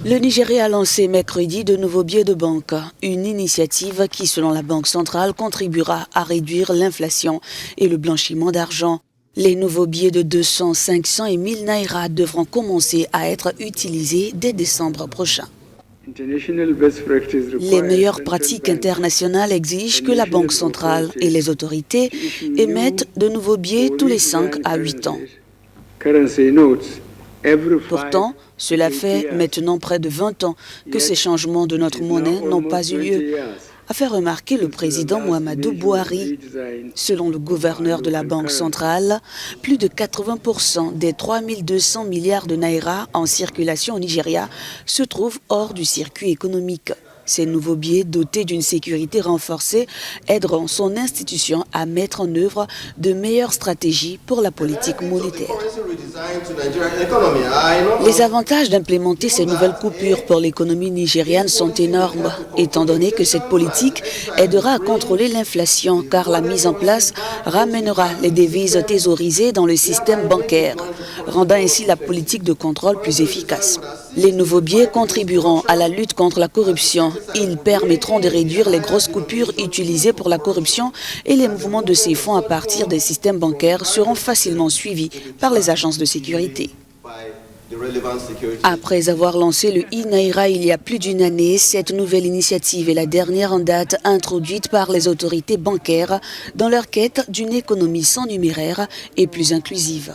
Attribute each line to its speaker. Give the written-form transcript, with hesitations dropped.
Speaker 1: Le Nigeria a lancé mercredi de nouveaux billets de banque, une initiative qui, selon la Banque centrale, contribuera à réduire l'inflation et le blanchiment d'argent. Les nouveaux billets de 200, 500 et 1000 naira devront commencer à être utilisés dès décembre prochain. Les meilleures pratiques internationales exigent que la Banque centrale et les autorités émettent de nouveaux billets tous les 5 à 8 ans. Pourtant, cela fait maintenant près de 20 ans que ces changements de notre monnaie n'ont pas eu lieu, a fait remarquer le président Muhammadu Buhari. Selon le gouverneur de la Banque centrale, plus de 80% des 3200 milliards de naira en circulation au Nigeria se trouvent hors du circuit économique. Ces nouveaux billets dotés d'une sécurité renforcée aideront son institution à mettre en œuvre de meilleures stratégies pour la politique monétaire. Les avantages d'implémenter ces nouvelles coupures pour l'économie nigériane sont énormes, étant donné que cette politique aidera à contrôler l'inflation, car la mise en place ramènera les devises thésaurisées dans le système bancaire, rendant ainsi la politique de contrôle plus efficace. Les nouveaux billets contribueront à la lutte contre la corruption. Ils permettront de réduire les grosses coupures utilisées pour la corruption et les mouvements de ces fonds à partir des systèmes bancaires seront facilement suivis par les agences de sécurité. Après avoir lancé le e-Naira il y a plus d'une année, cette nouvelle initiative est la dernière en date introduite par les autorités bancaires dans leur quête d'une économie sans numéraire et plus inclusive.